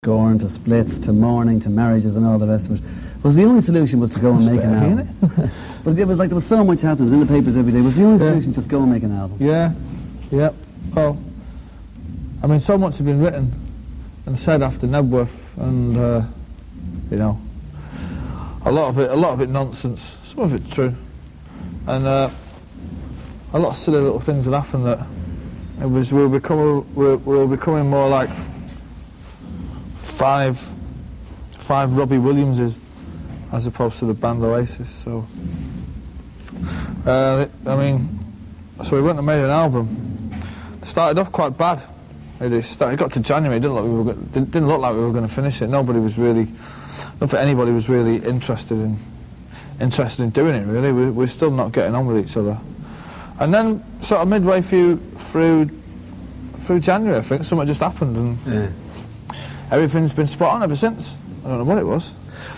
scorn, to splits, to mourning, to marriages and all the rest of it. Was the only solution was to go and make an album. But it was like there was so much happening in the papers every day. Was the only solution just go and make an album? Yeah. Well, I mean, so much had been written and said after Nebworth, and you know, a lot of it nonsense, some of it true, and a lot of silly little things had happened that we were becoming more like five Robbie Williamses as opposed to the band Oasis. So I mean, so we went and made an album. It started off quite bad. It got to January. It didn't look like we were going to finish it. Nobody was really, not that anybody was really interested in doing it. Really, we're still not getting on with each other. And then, sort of midway through January, I think something just happened, and everything's been spot on ever since. I don't know what it was.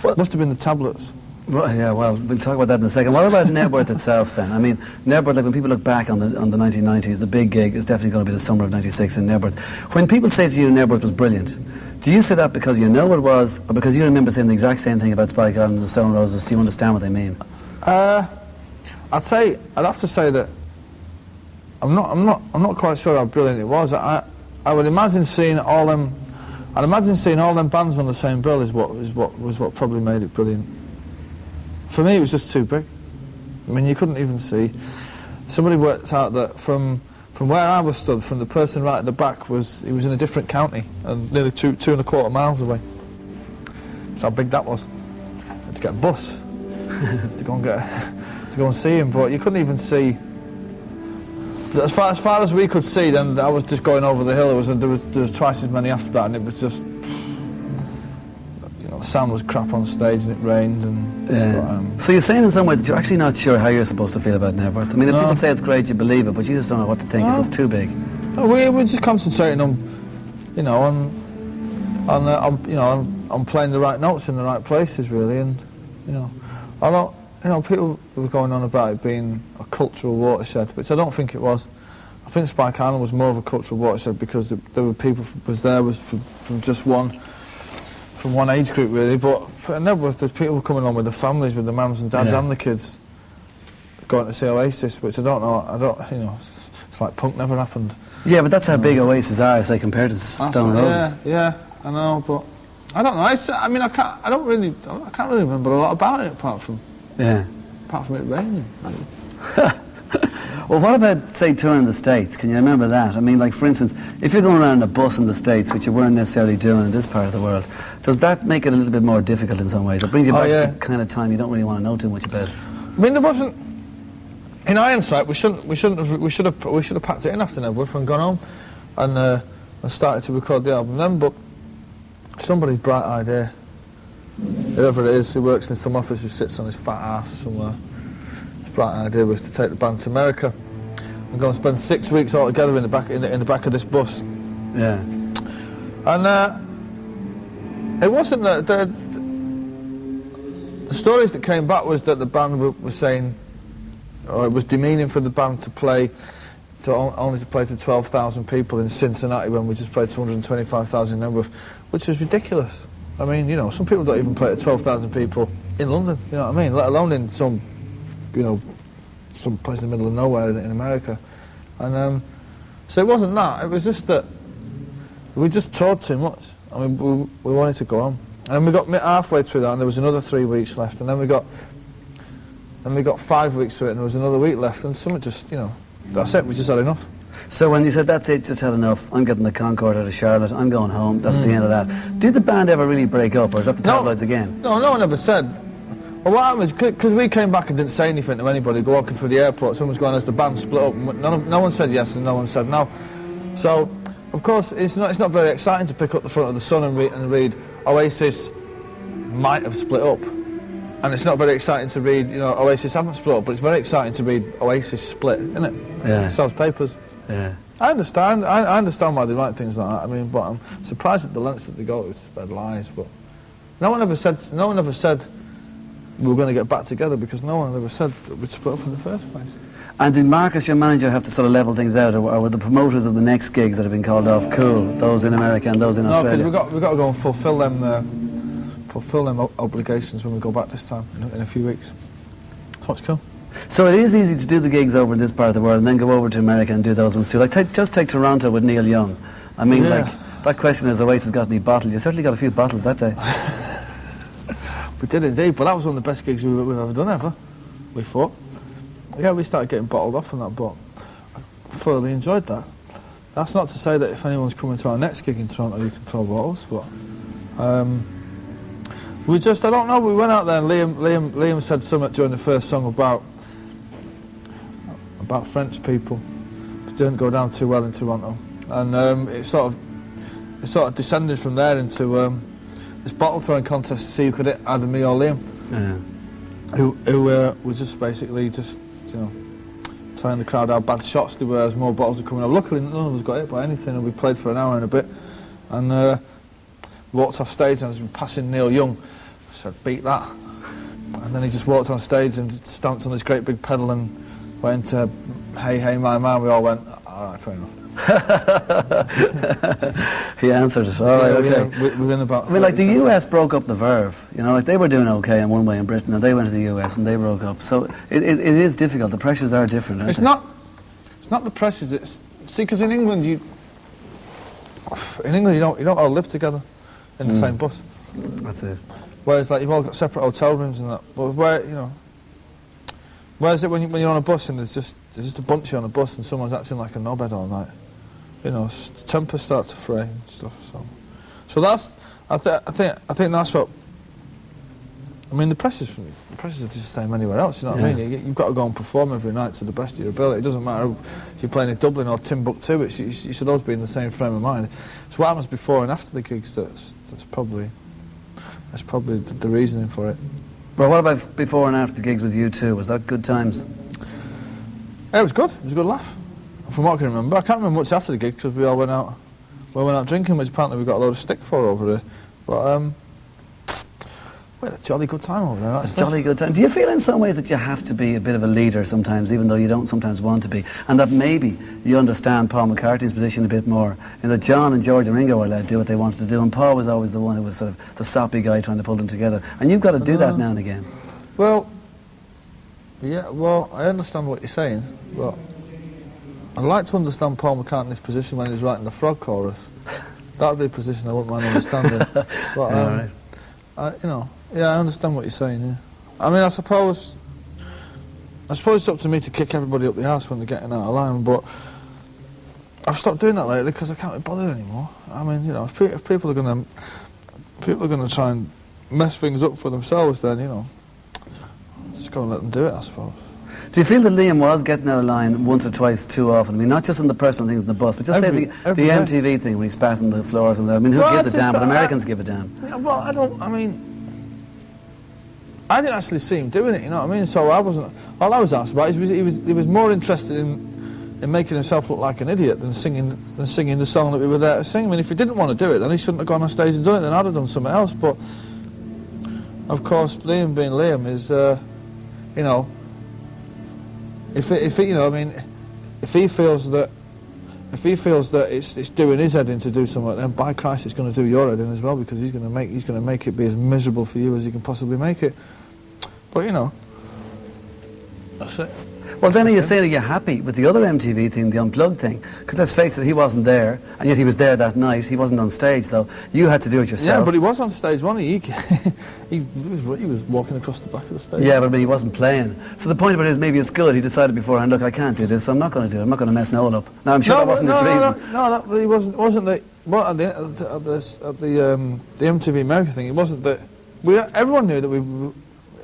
It must have been the tablets. Right, yeah, well, we'll talk about that in a second. What about Nebworth itself then? I mean, Nebworth, like when people look back on the 1990s, the big gig is definitely going to be the summer of '96 in Nebworth. When people say to you Nebworth was brilliant, do you say that because you know it was, or because you remember saying the exact same thing about Spike Island and the Stone Roses? Do you understand what they mean? I'd have to say that I'm not quite sure how brilliant it was. I would imagine seeing all them. I'd imagine seeing all them bands on the same bill was what probably made it brilliant. For me, it was just too big. I mean, you couldn't even see. Somebody worked out that from where I was stood, from the person right at the back, he was in a different county and nearly 2.25 miles away. That's how big that was. I had to get a bus to go and see him, but you couldn't even see. As far as we could see, then I was just going over the hill. There was twice as many after that, and it was just, you know, the sound was crap on stage, and it rained. And so you're saying in some ways that you're actually not sure how you're supposed to feel about Nebworth. I mean, if people say it's great, you believe it, but you just don't know what to think. It's just too big. No, we're just concentrating on, you know, on playing the right notes in the right places, really, and you know, people were going on about it being a cultural watershed, which I don't think it was. I think Spike Island was more of a cultural watershed because there were people from just one age group, really. But for Nebworth, there's people coming on with the families, with the mums and dads and the kids, going to see Oasis, which I don't know. You know, it's like punk never happened. Yeah, but that's how big Oasis are, say, compared to Stone Roses. Yeah, I know, but I don't know. I mean, I can't really remember a lot about it apart from it raining. Well, what about, say, touring the States? Can you remember that? I mean, like, for instance, if you're going around in a bus in the States, which you weren't necessarily doing in this part of the world, does that make it a little bit more difficult in some ways? It brings you back to the kind of time you don't really want to know too much about. I mean, there wasn't. In hindsight, we should have packed it in after Nebworth and gone home and started to record the album then. But somebody's bright idea, whoever it is who works in some office who sits on his fat ass somewhere, his bright idea was to take the band to America and go and spend 6 weeks all together in the back of this bus. Yeah. And it wasn't that the stories that came back was that the band was saying, or it was demeaning for the band to play only to play to 12,000 people in Cincinnati when we just played 225,000 in Nebworth, which was ridiculous. I mean, you know, some people don't even play to 12,000 people in London, you know what I mean? Let alone in some, you know, some place in the middle of nowhere in America. And so it wasn't that, it was just that we just toured too much. I mean, we wanted to go on. And then we got halfway through that and there was another 3 weeks left, and then we got 5 weeks through it and there was another week left, and something just, you know, that's it, we just had enough. So when you said, that's it, just had enough, I'm getting the Concorde out of Charlotte, I'm going home, that's the end of that. Did the band ever really break up, or is that the tabloids again? No one ever said. Well, what happened is, because we came back and didn't say anything to anybody, go walking through the airport, someone's going, as the band split up, no one said yes and no one said no. So, of course, it's not very exciting to pick up the front of the Sun and read Oasis might have split up. And it's not very exciting to read, you know, Oasis haven't split up, but it's very exciting to read Oasis split, isn't it? Yeah. It sells papers. Yeah. I understand why they write things like that. I mean, but I'm surprised at the lengths that they go to spread lies. But no one ever said we were going to get back together, because no one ever said that we'd split up in the first place. And did Marcus, your manager, have to sort of level things out, or were the promoters of the next gigs that have been called off cool, those in America and those in Australia? No, because we've got to go and fulfil them obligations when we go back this time in a few weeks. So it's cool. So it is easy to do the gigs over in this part of the world and then go over to America and do those ones too. Like, just take Toronto with Neil Young. I mean, like, that question is, Oasis got any bottles? You certainly got a few bottles that day. We did indeed, but that was one of the best gigs we've ever done ever, we thought. Yeah, we started getting bottled off on that, but I thoroughly enjoyed that. That's not to say that if anyone's coming to our next gig in Toronto, you can throw bottles, but we just, I don't know, we went out there and Liam said something during the first song about French people. It didn't go down too well in Toronto, and it sort of descended from there into this bottle throwing contest to see who could hit either me or Liam. Yeah. Who was just basically telling the crowd how bad shots they were as more bottles were coming up. Luckily none of us got hit by anything, and we played for an hour and a bit, and walked off stage, and I was passing Neil Young. I said, beat that. And then he just walked on stage and stamped on this great big pedal and went into Hey Hey My Man. We all went, alright, fair enough. He answered it. All right, okay. Within about... I mean, like, the US broke up the Verve. You know, like, they were doing okay in one way in Britain, and they went to the US and they broke up. So it is difficult. The pressures are different, aren't It's they? not the pressures. It's... See, because in England you don't all live together in the same bus. That's it. Whereas, like, you've all got separate hotel rooms and that. But where's it when you're on a bus and there's just a bunch of you on a bus and someone's acting like a knobhead all night? You know, tempers start to fray and stuff. So that's, I think that's what. I mean, the pressures are just the same anywhere else. You know what I mean? You've got to go and perform every night to the best of your ability. It doesn't matter if you're playing in Dublin or Timbuktu. You should always be in the same frame of mind. It's what happens before and after the gigs that's probably the reasoning for it. Well, what about before and after the gigs with you too? Was that good times? Yeah, it was good. It was a good laugh. From what I can remember, I can't remember much after the gig because we all went out drinking, which apparently we got a load of stick for over there. But we had a jolly good time over there. A jolly good time. Do you feel in some ways that you have to be a bit of a leader sometimes, even though you don't sometimes want to be, and that maybe you understand Paul McCartney's position a bit more, and that John and George and Ringo were allowed to do what they wanted to do, and Paul was always the one who was sort of the soppy guy trying to pull them together, and you've got to do that now and again. Well, yeah. Well, I understand what you're saying, but I'd like to understand Paul McCartney's position when he's writing the Frog chorus. That would be a position I wouldn't mind understanding. But I understand what you're saying. Yeah. I mean, I suppose it's up to me to kick everybody up the arse when they're getting out of line, but I've stopped doing that lately because I can't be bothered anymore. I mean, you know, if people are going to try and mess things up for themselves, then, you know, just go and let them do it, I suppose. Do you feel that Liam was getting out of line once or twice too often? I mean, not just on the personal things in the bus, but just say the MTV thing when he's passing the floors and I mean, who gives a damn? But Americans give a damn. Yeah, well, I didn't actually see him doing it, you know what I mean? So all I was asked about is he was more interested in making himself look like an idiot than singing the song that we were there to sing. I mean, if he didn't want to do it, then he shouldn't have gone on stage and done it, then I'd have done something else. But, of course, Liam being Liam is, you know, if he feels that it's doing his head in to do something, then by Christ it's going to do your head in as well, because he's going to make it be as miserable for you as he can possibly make it. But you know, that's it. Well, then are you saying that you're happy with the other MTV thing, the Unplugged thing? Because let's face it, he wasn't there, and yet he was there that night. He wasn't on stage, though. You had to do it yourself. Yeah, but he was on stage, wasn't he? He was walking across the back of the stage. Yeah, but I mean, he wasn't playing. So the point about it is maybe it's good. He decided beforehand, look, I can't do this, so I'm not going to do it. I'm not going to mess Noel up. Now, I'm sure that wasn't his reason. No, he wasn't that. Well, at the MTV America thing, it wasn't that. Everyone knew that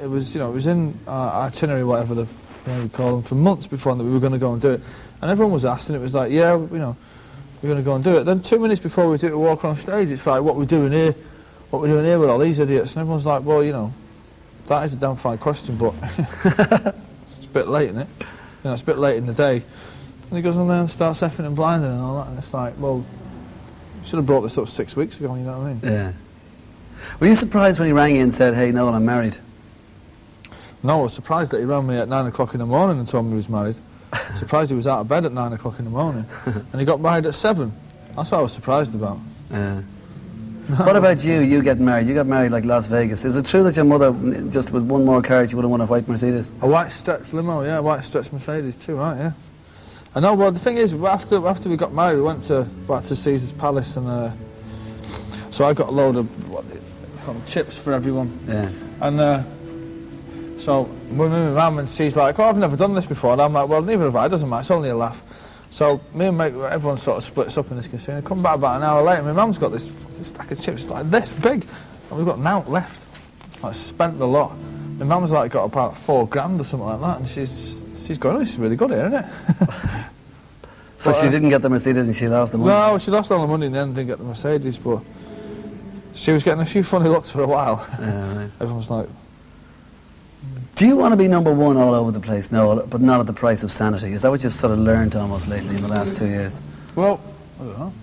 it was in our itinerary, whatever we call them, for months before that we were going to go and do it, and everyone was asked, and it was like, yeah, you know, we're going to go and do it. Then 2 minutes before we do it, walk on stage, it's like, what we're doing here with all these idiots, and everyone's like, well, you know, that is a damn fine question, but it's a bit late, isn't it? You know, it's a bit late in the day. And he goes on there and starts effing and blinding and all that, and it's like, well, you should have brought this up 6 weeks ago, you know what I mean? Yeah. Were you surprised when he rang you and said, hey, Noel, I'm married? No, I was surprised that he rang me at 9 o'clock in the morning and told me he was married. Surprised he was out of bed at 9 o'clock in the morning. And he got married at 7. That's what I was surprised about. What about you? You get married. You got married like Las Vegas. Is it true that your mother, just with one more car, she would have won a white Mercedes? A white stretch limo, yeah, white stretch Mercedes too, right, yeah. I know, well, the thing is, after we got married, we went back to Caesar's Palace, and so I got a load of chips for everyone. Yeah. And so we're with my mum, and she's like, oh, I've never done this before. And I'm like, well, neither have I, it doesn't matter, it's only a laugh. So me and mate, everyone sort of splits up in this casino. Come back about an hour later, my mum's got this stack of chips like this big, and we've got an out left. Like, spent the lot. My mum's like got about $4,000 or something like that, and she's going, oh, this is really good here, isn't it? So she didn't get the Mercedes and she lost the money? No, she lost all the money in the end and didn't get the Mercedes, but she was getting a few funny looks for a while. Yeah, right. Everyone was like... Do you want to be number one all over the place? No, but not at the price of sanity. Is that what you've sort of learned almost lately in the last 2 years? Well, I don't know.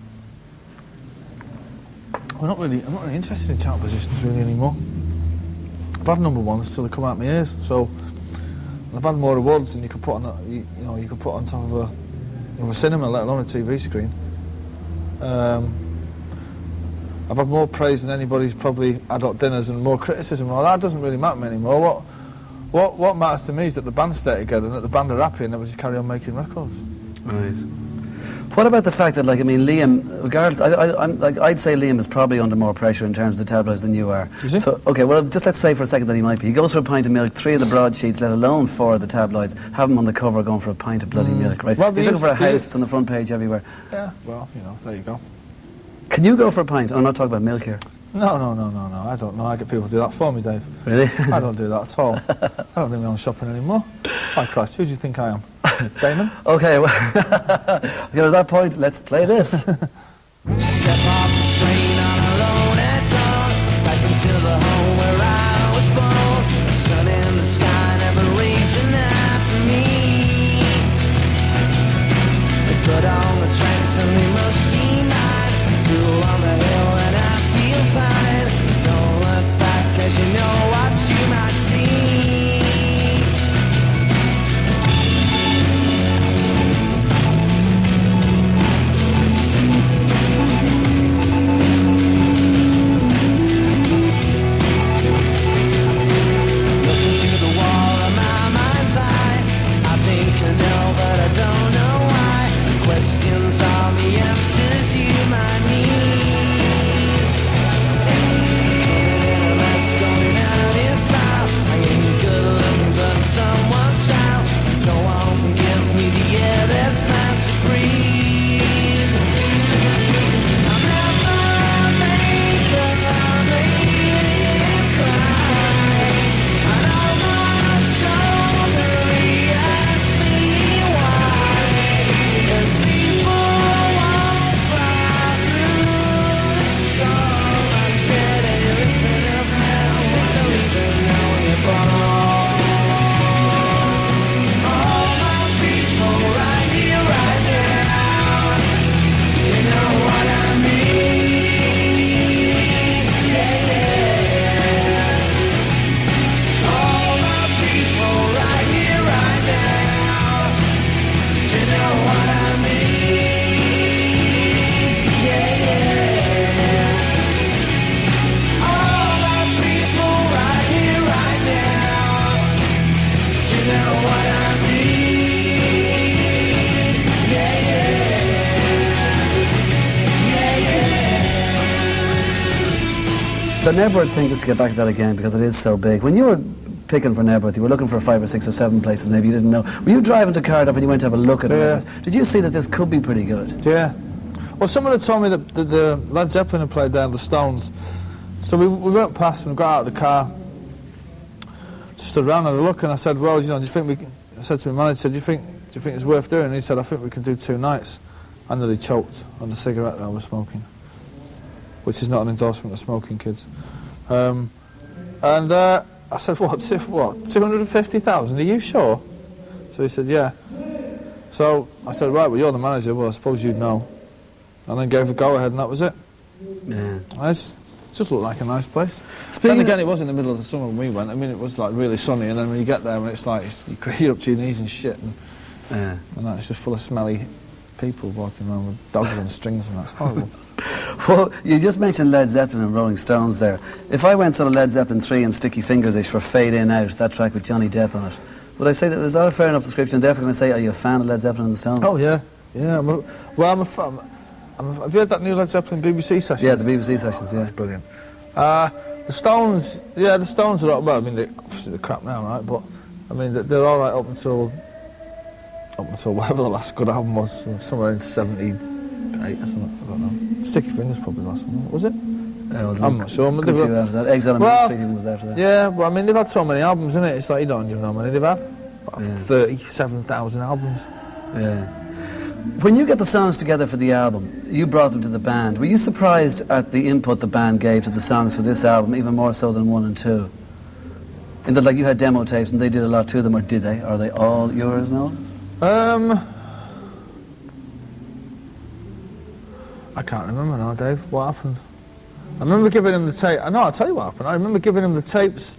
I'm not really interested in chart positions really anymore. I've had number ones till they come out my ears, so I've had more awards than you could put on you could put on top of a cinema, let alone a TV screen. I've had more praise than anybody's probably adult dinners, and more criticism. Well, that doesn't really matter to me anymore. What matters to me is that the band stay together and that the band are happy and that we just carry on making records. Right. What about the fact that, like, I mean, Liam, regardless, I'd say Liam is probably under more pressure in terms of the tabloids than you are. Is he? So, okay, well, just let's say for a second that he might be. He goes for a pint of milk, 3 of the broadsheets, let alone 4 of the tabloids, have him on the cover going for a pint of bloody milk, right? Well, he's looking for a house, it's on the front page everywhere. Yeah, well, there you go. Can you go for a pint? I'm not talking about milk here. No, I don't know. I get people to do that for me, Dave. Really? I don't do that at all. I don't do my own shopping anymore. My Christ, who do you think I am? Damon? Okay, well, okay, at that point, let's play this. Step off the train on alone at dawn, back into the home where I was born. Sun in the sky never raised an eye to me. They put on the tracks and they must be mine. Fuel on the hill and I feel fine. Don't look back 'cause you know what you might see. Questions are the answers you might need. Coming in a mess, going out in style. I ain't good looking, but someone's child. No one can give me the air that's meant to breathe. I'm never made of me cry. I know my shoulder asked me why. 'Cause people won't fly through the storm. I said, hey, listen up now, we don't even know you're born. All my people right here, right now, you know what I mean? Yeah, yeah. All my people right here, right now, you know what I mean? Yeah, yeah. All my people right here, right now, you know what I mean? Yeah, yeah. Yeah, yeah. The Nebworth thing, just to get back to that again, because it is so big. When you were picking for Nebworth, you were looking for 5 or 6 or 7 places maybe you didn't know. Were you driving to Cardiff and you went to have a look at Yeah. it? Did you see that this could be pretty good? Yeah. Well, someone had told me that the Led Zeppelin had played down the Stones. So we went past and got out of the car, just stood around and had a look, and I said, well, do you think we can... I said to my manager, do you think it's worth doing? And he said, I think we can do 2 nights. I nearly choked on the cigarette that I was smoking, which is not an endorsement of smoking, kids. I said, what, 250,000, are you sure? So he said, yeah. So I said, right, well, you're the manager, well, I suppose you'd know. And then gave a go-ahead, and that was it. Yeah. It's just looked like a nice place. Speaking Then again, it was in the middle of the summer when we went. I mean, it was like really sunny, and then when you get there, and it's like you're up to your knees in shit, and it's just full of smelly people walking around with dogs on strings, and that's horrible. Well, you just mentioned Led Zeppelin and Rolling Stones there. If I went sort of Led Zeppelin 3 and Sticky Fingers-ish for Fade In Out, that track with Johnny Depp on it, would I say that, is that a fair enough description? Therefore, can I say, are you a fan of Led Zeppelin and the Stones? Oh yeah, yeah. I'm a fan. Have you heard that new Led Zeppelin BBC session? Yeah, the BBC sessions, yeah. That's brilliant. The Stones, yeah, the Stones are, well, I mean, obviously they're crap now, right? But, I mean, they're all right up until whatever the last good album was, somewhere in 78 or something, I don't know. Sticky Fingers probably the last one, was it? I'm not sure. Good few after that. Exile on Main Street even was after that. Yeah, but I mean, they've had so many albums, innit? It's like, you don't even know how many they've had. About 37,000 albums. Yeah. When you get the songs together for the album, you brought them to the band. Were you surprised at the input the band gave to the songs for this album, even more so than 1 and 2? In that, like, you had demo tapes and they did a lot to them, or did they? Are they all yours now? I can't remember now, Dave. What happened? I remember giving him the tape. I know, I'll tell you what happened. I remember giving him the tapes.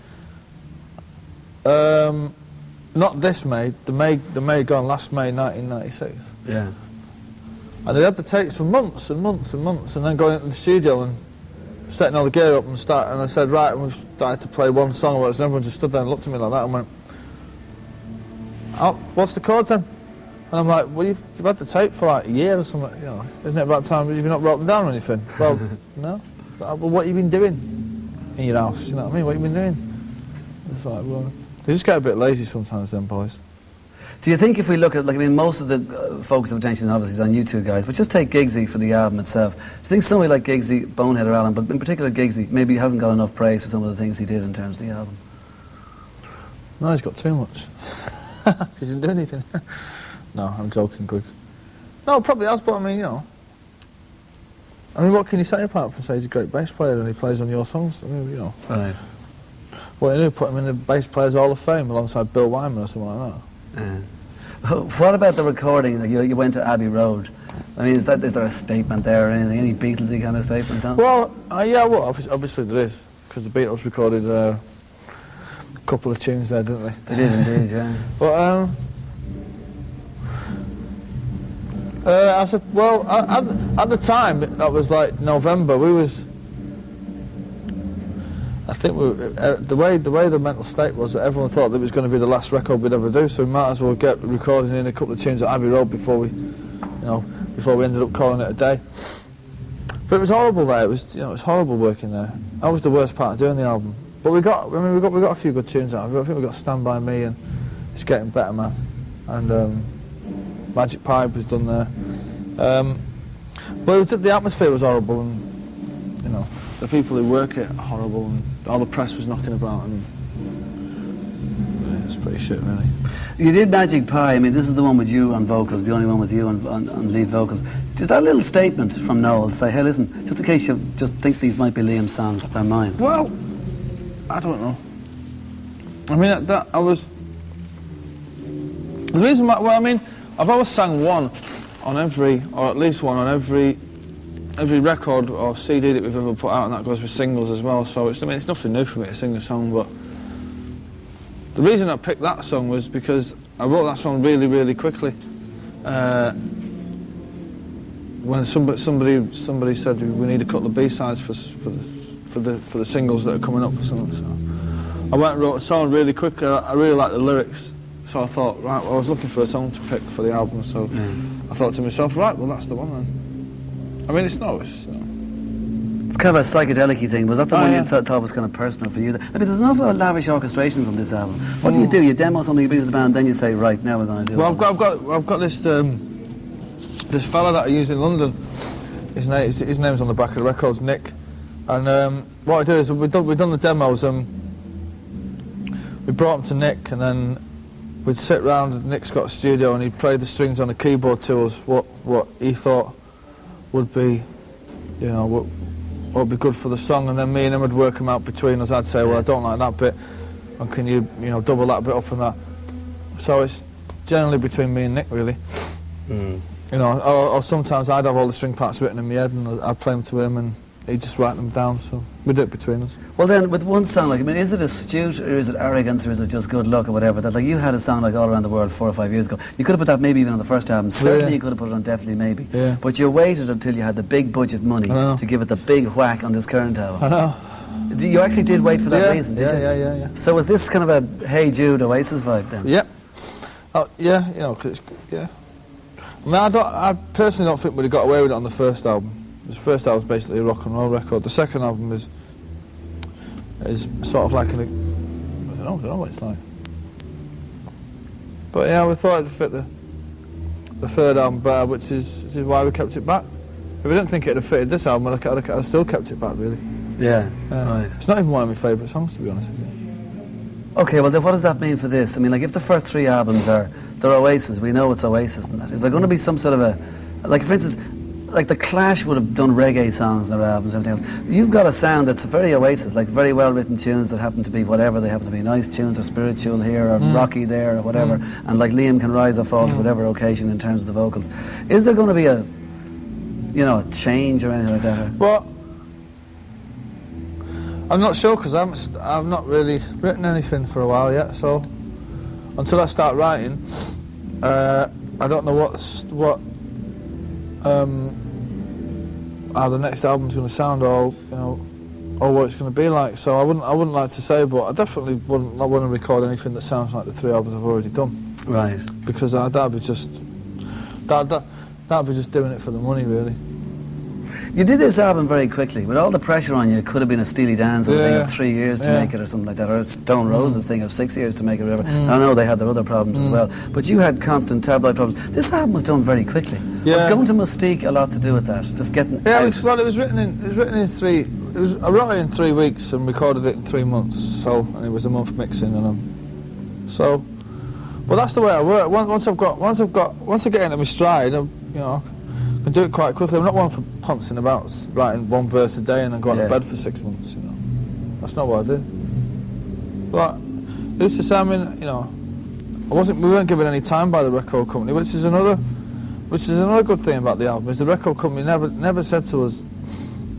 Not this May, the May gone, last May 1996. Yeah. And they had the tapes for months and months and months, and then going into the studio and setting all the gear up and I said, right, and we started to play one song, and everyone just stood there and looked at me like that and went, oh, what's the chords then? And I'm like, well, you've had the tape for like a year or something, you know, isn't it about time you've not wrote them down or anything? Well, no. Well, what have you been doing in your house, you know what I mean? What have you been doing? It's like, well, they just get a bit lazy sometimes, them boys. Do you think if we look at, like, I mean, most of the focus of attention obviously is on you two guys, but just take Giggsy for the album itself. Do you think somebody like Giggsy, Bonehead or Alan, but in particular Giggsy, maybe hasn't got enough praise for some of the things he did in terms of the album? No, he's got too much. He didn't do anything. No, I'm joking, good. No, probably has, but I mean, you know. I mean, what can you say apart from say he's a great bass player and he plays on your songs? I mean, you know. Right. Well, you know, put him in the Bass Players Hall of Fame alongside Bill Wyman or something like that. What about the recording? Like you went to Abbey Road. I mean, is there a statement there or anything? Any Beatlesy kind of statement, Tom? Well, yeah, well, obviously there is, because the Beatles recorded a couple of tunes there, didn't they? They did indeed, yeah. But I said, well, at the time, that was like November. We was, I think the way the mental state was that everyone thought that it was going to be the last record we'd ever do, so we might as well get recording in a couple of tunes at Abbey Road before we ended up calling it a day. But it was horrible there. It was, it was horrible working there. That was the worst part of doing the album. But we got a few good tunes out of it. I think we got Stand By Me and It's Getting Better Man, and Magic Pipe was done there. But the atmosphere was horrible, and the people who work it are horrible, and all the press was knocking about, and it's pretty shit, really. You did Magic Pie. I mean, this is the one with you on vocals, the only one with you on lead vocals. Is that a little statement from Noel to say, hey, listen, just in case you just think these might be Liam's songs, they're mine? Well, I don't know. I mean, I was... The reason why... Well, I mean, I've always sang one on every... or at least one on every record or CD that we've ever put out, and that goes with singles as well, so it's nothing new for me to sing a song, but the reason I picked that song was because I wrote that song really, really quickly. When somebody said we need a couple of B-sides for the singles that are coming up or something, so I went and wrote a song really quickly. I really liked the lyrics, so I thought, right, well, I was looking for a song to pick for the album, so I thought to myself, right, well, that's the one then. I mean, it's not. It's kind of a psychedelic-y thing. Was that the one you thought was kind of personal for you? I mean, there's an awful lot of lavish orchestrations on this album. What do you do? You demo something, you bring it to the band, then you say, right, now we're going to do it. Well, I've got this this fella that I use in London. His name's on the back of the records, Nick. And what I do is we've done the demos. We brought them to Nick, and then we'd sit round. Nick's got a studio, and he'd play the strings on a keyboard to us. What he thought would be, what would be good for the song, and then me and him would work them out between us. I'd say, well, I don't like that bit, and can you, double that bit up and that. So it's generally between me and Nick, really. Or sometimes I'd have all the string parts written in my head, and I'd play them to him, and he'd just write them down, so we do it between us. Well then, with one song, like, I mean, is it astute, or is it arrogance, or is it just good luck, or whatever, that, like, you had a song like All Around the World 4 or 5 years ago. You could have put that maybe even on the first album. Certainly you could have put it on Definitely Maybe. Yeah. But you waited until you had the big budget money know. to give it the big whack on this current album. I know. You actually did wait for that reason, did you? Yeah. So was this kind of a Hey Jude Oasis vibe then? Yep. Oh, yeah, you know, 'cause it's, yeah. I mean, I personally don't think we'd have got away with it on the first album. The first album was basically a rock and roll record. The second album is sort of like I don't know what it's like. But yeah, we thought it'd fit the third album better, which is why we kept it back. If we didn't think it'd have fitted this album, I'd have still kept it back, really. Yeah, right. It's not even one of my favourite songs, to be honest with you. Okay, well then what does that mean for this? I mean, like, if the first 3 albums they're Oasis, we know it's Oasis and that. Is there going to be some sort of a, like, for instance, like the Clash would have done reggae songs in their albums and everything else. You've got a sound that's very Oasis, like very well written tunes that happen to be whatever, they happen to be nice tunes or spiritual here or rocky there or whatever, and like Liam can rise or fall to whatever occasion in terms of the vocals. Is there going to be a, you know, a change or anything like that? Or? Well, I'm not sure because I've not really written anything for a while yet. So until I start writing, I don't know how the next album's going to sound, or you know, or what it's going to be like. So I wouldn't like to say, but I definitely wouldn't want to record anything that sounds like the 3 albums I've already done. Right. Because that'd be just doing it for the money, really. You did this album very quickly. With all the pressure on you, it could have been a Steely Dan's thing of 3 years to make it or something like that, or a Stone Roses thing of 6 years to make it or whatever. I know they had their other problems as well, but you had constant tabloid problems. This album was done very quickly. Yeah. Was going to Mystique a lot to do with that? Just getting Yeah, out? it was written in 3. I wrote it in 3 weeks and recorded it in 3 months. So, and it was a month mixing, and so. But that's the way I work. Once I get into my stride, you know, I can do it quite quickly. I'm not one for pouncing about writing 1 verse a day and then going to bed for 6 months. You know, that's not what I do. But who's to say? I mean, you know, we weren't given any time by the record company, which is another good thing about the album. Is the record company never said to us,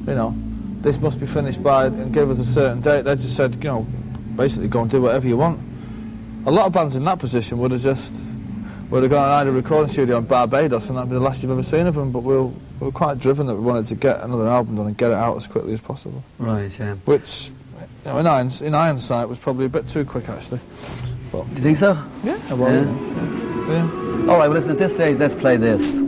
you know, this must be finished by, and gave us a certain date. They just said, you know, basically go and do whatever you want. A lot of bands in that position would have gone and hired a recording studio in Barbados, and that'd be the last you've ever seen of them. But we were quite driven that we wanted to get another album done and get it out as quickly as possible. Right, yeah. Which, you know, in hindsight, was probably a bit too quick, actually. But Do you think so? yeah, I was. Yeah. All right, well listen, at this stage, let's play this.